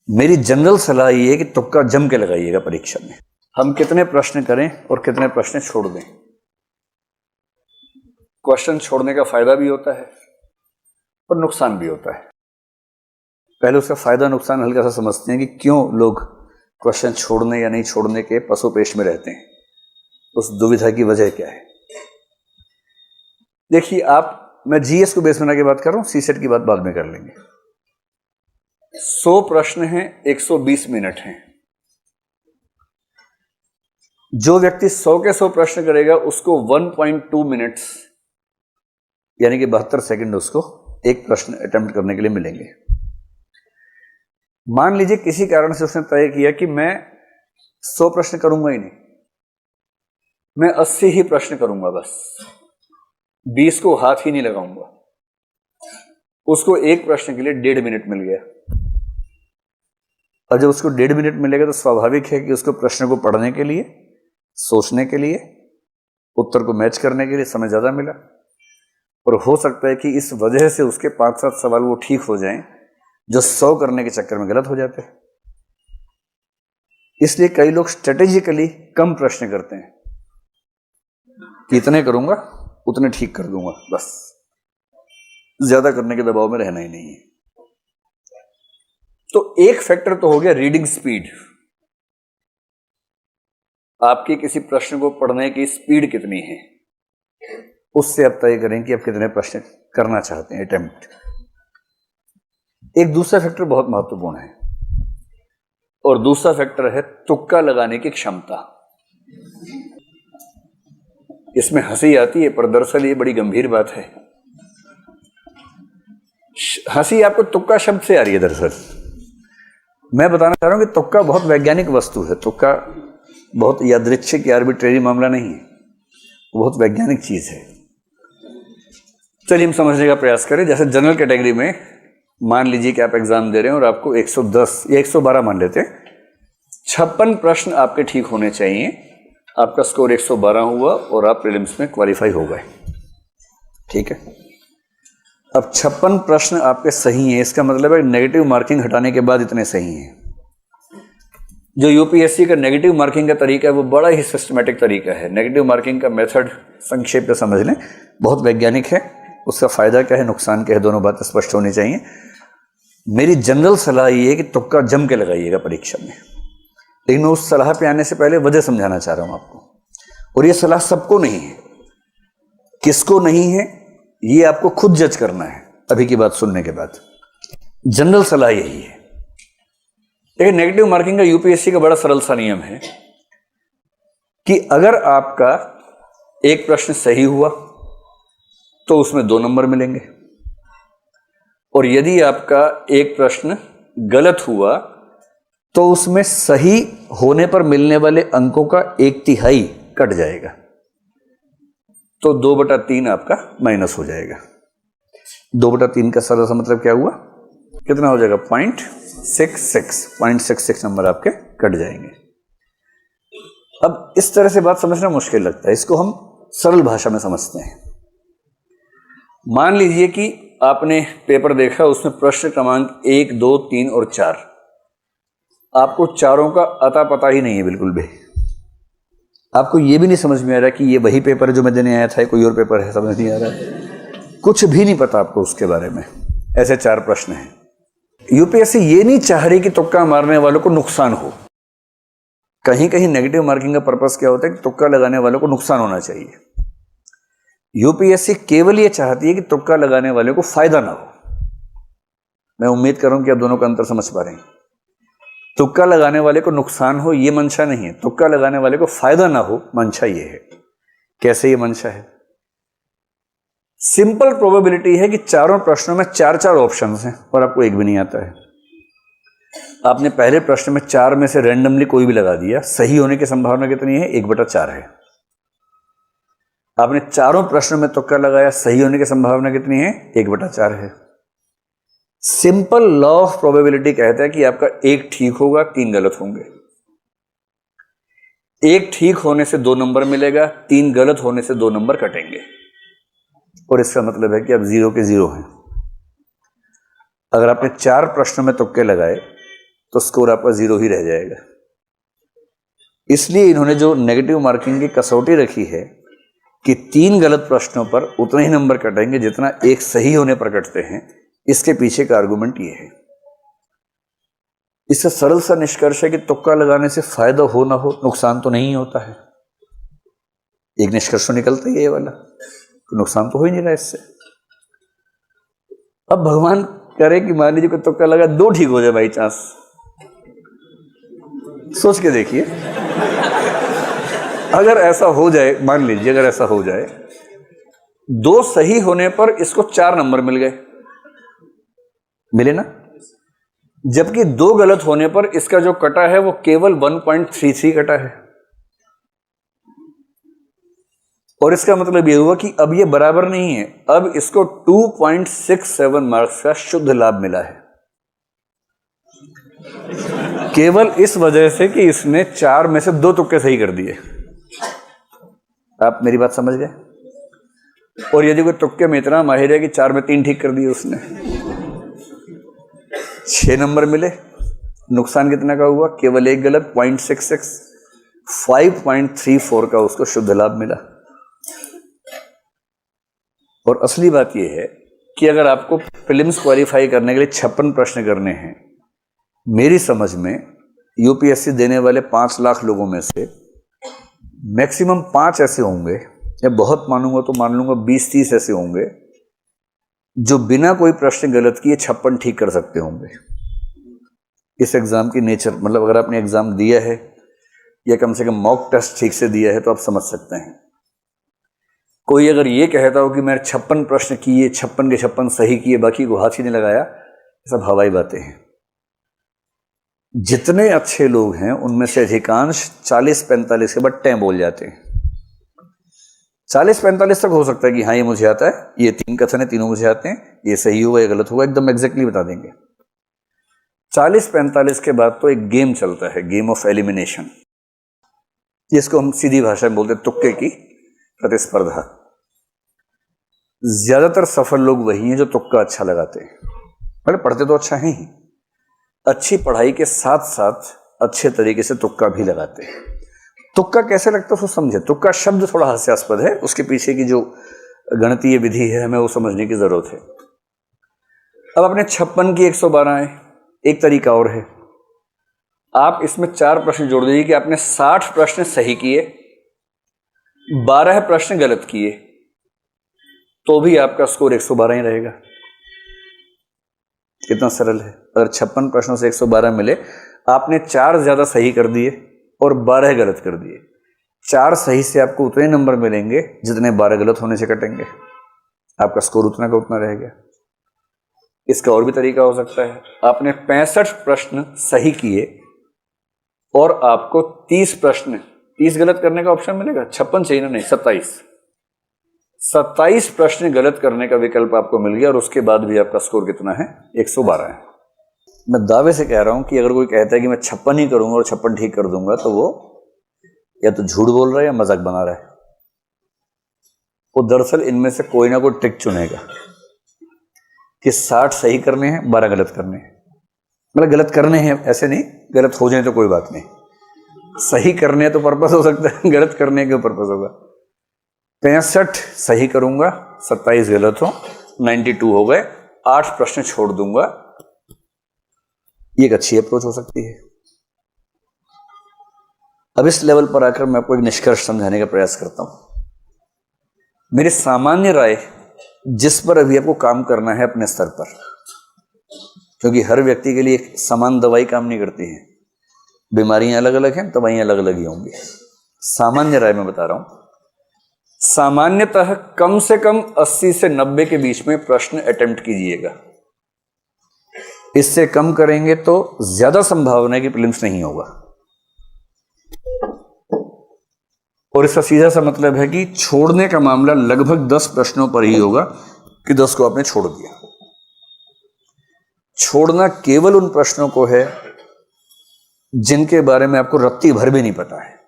मेरी जनरल सलाह ये है कि तुक्का जम के लगाइएगा परीक्षा में। हम कितने प्रश्न करें और कितने प्रश्न छोड़ दें। क्वेश्चन छोड़ने का फायदा भी होता है और नुकसान भी होता है। पहले उसका फायदा नुकसान हल्का सा समझते हैं कि क्यों लोग क्वेश्चन छोड़ने या नहीं छोड़ने के पसोपेश में रहते हैं, उस दुविधा की वजह क्या है। देखिए, मैं जीएस को बेस बना के बात कर रहा हूं, सीसेट की बात बाद में कर लेंगे। 100 प्रश्न हैं, 120 मिनट हैं। जो व्यक्ति 100 के 100 प्रश्न करेगा उसको 1.2 मिनट्स यानी कि 72 सेकंड उसको एक प्रश्न अटेम्प्ट करने के लिए मिलेंगे। मान लीजिए किसी कारण से उसने तय किया कि मैं 100 प्रश्न करूंगा ही नहीं, मैं 80 ही प्रश्न करूंगा, बस 20 को हाथ ही नहीं लगाऊंगा। उसको एक प्रश्न के लिए 1.5 मिनट मिल गया। और जब उसको 1.5 मिनट मिलेगा तो स्वाभाविक है कि उसको प्रश्न को पढ़ने के लिए, सोचने के लिए, उत्तर को मैच करने के लिए समय ज्यादा मिला। और हो सकता है कि इस वजह से उसके 5-7 सवाल वो ठीक हो जाएं जो 100 करने के चक्कर में गलत हो जाते हैं। इसलिए कई लोग स्ट्रेटेजिकली कम प्रश्न करते हैं कि इतने करूंगा उतने ठीक कर दूंगा, बस ज्यादा करने के दबाव में रहना ही नहीं है। तो एक फैक्टर तो हो गया रीडिंग स्पीड। आपकी किसी प्रश्न को पढ़ने की स्पीड कितनी है, उससे आप तय करें कि आप कितने प्रश्न करना चाहते हैं अटेम्प्ट। एक दूसरा फैक्टर बहुत महत्वपूर्ण है और दूसरा फैक्टर है तुक्का लगाने की क्षमता। इसमें हंसी आती है पर दरअसल ये बड़ी गंभीर बात है। हंसी आपको तुक्का शब्द से आ रही है, दरअसल मैं बताना चाह रहा हूं कि तुक्का बहुत वैज्ञानिक वस्तु है। तुक्का बहुत यादृच्छिक या आर्बिट्रेरी मामला नहीं है, बहुत वैज्ञानिक चीज है। चलिए हम समझने का प्रयास करें। जैसे जनरल कैटेगरी में मान लीजिए कि आप एग्जाम दे रहे हैं और आपको 110 या 112 मान लेते हैं, 56 प्रश्न आपके ठीक होने चाहिए। आपका स्कोर 112 हुआ और आप प्रीलिम्स में क्वालिफाई हो गए, ठीक है। अब 56 प्रश्न आपके सही हैं, इसका मतलब है नेगेटिव मार्किंग हटाने के बाद इतने सही हैं। जो यूपीएससी का नेगेटिव मार्किंग का तरीका है वो बड़ा ही सिस्टमैटिक तरीका है। नेगेटिव मार्किंग का मेथड संक्षेप में समझ लें, बहुत वैज्ञानिक है। उसका फायदा क्या है, नुकसान क्या है, दोनों बातें स्पष्ट होनी चाहिए। मेरी जनरल सलाह ये है कि तुक्का जम के लगाइएगा परीक्षा में। लेकिन मैं उस सलाह पे आने से पहले वजह समझाना चाह रहा हूं आपको। और ये सलाह सबको नहीं है, किसको नहीं है ये आपको खुद जज करना है अभी की बात सुनने के बाद। जनरल सलाह यही है। देखिए, नेगेटिव मार्किंग का यूपीएससी का बड़ा सरल सा नियम है कि अगर आपका एक प्रश्न सही हुआ तो उसमें 2 नंबर मिलेंगे, और यदि आपका एक प्रश्न गलत हुआ तो उसमें सही होने पर मिलने वाले अंकों का 1/3 कट जाएगा, तो 2/3 आपका माइनस हो जाएगा। 2/3 का सरल सा मतलब क्या हुआ, कितना हो जाएगा, 0.66 नंबर आपके कट जाएंगे। अब इस तरह से बात समझना मुश्किल लगता है, इसको हम सरल भाषा में समझते हैं। मान लीजिए कि आपने पेपर देखा, उसमें प्रश्न क्रमांक 1, 2, 3 और 4, आपको चारों का अता पता ही नहीं है बिल्कुल भी। आपको यह भी नहीं समझ में आ रहा कि ये वही पेपर है जो मैं देने आया था, कोई और पेपर है, समझ नहीं आ रहा है, कुछ भी नहीं पता आपको उसके बारे में। ऐसे 4 प्रश्न हैं। यूपीएससी ये नहीं चाह रही कि तुक्का मारने वालों को नुकसान हो। कहीं कहीं नेगेटिव मार्किंग का पर्पस क्या होता है कि तुक्का लगाने वालों को नुकसान होना चाहिए। यूपीएससी केवल ये चाहती है कि तुक्का लगाने वालों को फायदा ना हो। मैं उम्मीद कर रहा हूं कि आप दोनों का अंतर समझ पा रहे हैं। तुक्का लगाने वाले को नुकसान हो ये मंशा नहीं है, तुक्का लगाने वाले को फायदा ना हो मंशा ये है। कैसे ये मंशा है, सिंपल प्रोबेबिलिटी है कि चारों प्रश्नों में 4-4 ऑप्शंस हैं और आपको एक भी नहीं आता है। आपने पहले प्रश्न में 4 में से रैंडमली कोई भी लगा दिया, सही होने की संभावना कितनी है, 1/4 है। आपने चारों प्रश्नों में तुक्का लगाया, सही होने की संभावना कितनी है, 1/4 है। सिंपल लॉ ऑफ प्रोबेबिलिटी कहता है कि आपका 1 ठीक होगा, 3 गलत होंगे। 1 ठीक होने से 2 नंबर मिलेगा, 3 गलत होने से 2 नंबर कटेंगे, और इसका मतलब है कि आप 0 के 0 हैं। अगर आपने 4 प्रश्नों में तुक्के लगाए तो स्कोर आपका 0 ही रह जाएगा। इसलिए इन्होंने जो नेगेटिव मार्किंग की कसौटी रखी है कि 3 गलत प्रश्नों पर उतने ही नंबर कटेंगे जितना एक सही होने पर कटते हैं, इसके पीछे का आर्गुमेंट ये है। इससे सरल सा निष्कर्ष है कि तुक्का लगाने से फायदा हो ना हो, नुकसान तो नहीं होता है। एक निष्कर्ष तो निकलता है ये वाला, तो नुकसान तो हो ही नहीं रहा इससे। अब भगवान करे कि मान लीजिए कोई तुक्का लगा 2 ठीक हो जाए बाई चांस, सोच के देखिए, अगर ऐसा हो जाए, मान लीजिए अगर ऐसा हो जाए, 2 सही होने पर इसको 4 नंबर मिल गए, मिले ना, जबकि 2 गलत होने पर इसका जो कटा है वो केवल 1.33 कटा है। और इसका मतलब यह हुआ कि अब ये बराबर नहीं है, अब इसको 2.67 मार्क्स का शुद्ध लाभ मिला है, केवल इस वजह से कि इसने 4 में से 2 तुक्के सही कर दिए। आप मेरी बात समझ गए? और यदि कोई तुक्के में इतना माहिर है कि 4 में 3 ठीक कर दिए उसने, 6 नंबर मिले, नुकसान कितना का हुआ? केवल 1 गलत, 0.66, 5.34 का उसको शुद्ध लाभ मिला। और असली बात यह है कि अगर आपको प्रीलिम्स क्वालिफाई करने के लिए 56 प्रश्न करने हैं, मेरी समझ में यूपीएससी देने वाले 5 लाख लोगों में से मैक्सिमम 5 ऐसे होंगे, या बहुत मानूंगा तो मान लूंगा 20-30 ऐसे होंगे जो बिना कोई प्रश्न गलत किए 56 ठीक कर सकते होंगे। इस एग्जाम की नेचर, मतलब अगर आपने एग्जाम दिया है या कम से कम मॉक टेस्ट ठीक से दिया है तो आप समझ सकते हैं। कोई अगर ये कहता हो कि मैंने 56 प्रश्न किए, 56 के 56 सही किए, बाकी को हाथ ही नहीं लगाया, ये सब हवाई बातें हैं। जितने अच्छे लोग हैं उनमें से अधिकांश 40-45 के बाद टें बोल जाते हैं। 40-45 तक हो सकता है कि हाँ ये मुझे आता है, ये 3 कथन है, तीनों मुझे आते हैं, ये सही होगा, ये गलत होगा, एकदम एग्जैक्टली बता देंगे। 40-45 के बाद तो एक गेम चलता है, गेम ऑफ एलिमिनेशन, जिसको हम सीधी भाषा में बोलते हैं तुक्के की प्रतिस्पर्धा। ज्यादातर सफल लोग वही हैं जो तुक्का अच्छा लगाते हैं, मतलब पढ़ते तो अच्छा है ही, अच्छी पढ़ाई के साथ साथ अच्छे तरीके से तुक्का भी लगाते हैं। तुक्का कैसे लगता है उसको समझे। तुक्का शब्द थोड़ा हास्यास्पद है, उसके पीछे की जो गणितीय विधि है हमें वो समझने की जरूरत है। अब अपने 56 की 112 है, एक तरीका और है, आप इसमें 4 प्रश्न जोड़ दीजिए कि आपने 60 प्रश्न सही किए, 12 प्रश्न गलत किए, तो भी आपका स्कोर 112 ही रहेगा। कितना सरल है। अगर 56 प्रश्नों से 112 मिले, आपने 4 ज्यादा सही कर दिए और 12 गलत कर दिए, 4 सही से आपको उतने नंबर मिलेंगे जितने 12 गलत होने से कटेंगे, आपका स्कोर उतना का उतना रहेगा। इसका और भी तरीका हो सकता है, आपने 65 प्रश्न सही किए और आपको 30 प्रश्न, 30 गलत करने का ऑप्शन मिलेगा, 56 चाहिए ना, नहीं 27 प्रश्न गलत करने का विकल्प आपको मिल गया और उसके बाद भी आपका स्कोर कितना है? 112 है। मैं दावे से कह रहा हूं कि अगर कोई कहता है कि मैं 56 ही करूंगा और 56 ठीक कर दूंगा, तो वो या तो झूठ बोल रहा है या मजाक बना रहा है। वो दरअसल इनमें से कोई ना कोई ट्रिक चुनेगा कि 60 सही करने हैं, 12 गलत करने हैं। मतलब गलत करने हैं ऐसे नहीं, गलत हो जाए तो कोई बात नहीं, सही करने हैं तो पर्पस हो सकता है, गलत करने के पर्पस होगा। 65 सही करूंगा, 27 गलत हो, 92 हो गए, 8 प्रश्न छोड़ दूंगा। ये एक अच्छी अप्रोच हो सकती है। अब इस लेवल पर आकर मैं आपको एक निष्कर्ष समझाने का प्रयास करता हूं। मेरी सामान्य राय, जिस पर अभी आपको काम करना है अपने स्तर पर, क्योंकि हर व्यक्ति के लिए एक समान दवाई काम नहीं करती है, बीमारियां अलग अलग हैं, दवाइयां अलग अलग ही होंगी। सामान्य राय में बता रहा हूं, सामान्यतः कम से कम 80 से 90 के बीच में प्रश्न अटेम्प्ट कीजिएगा। इससे कम करेंगे तो ज्यादा संभावना है कि प्रीलिम्स नहीं होगा। और इसका सीधा सा मतलब है कि छोड़ने का मामला लगभग 10 प्रश्नों पर ही होगा कि 10 को आपने छोड़ दिया। छोड़ना केवल उन प्रश्नों को है जिनके बारे में आपको रत्ती भर भी नहीं पता है।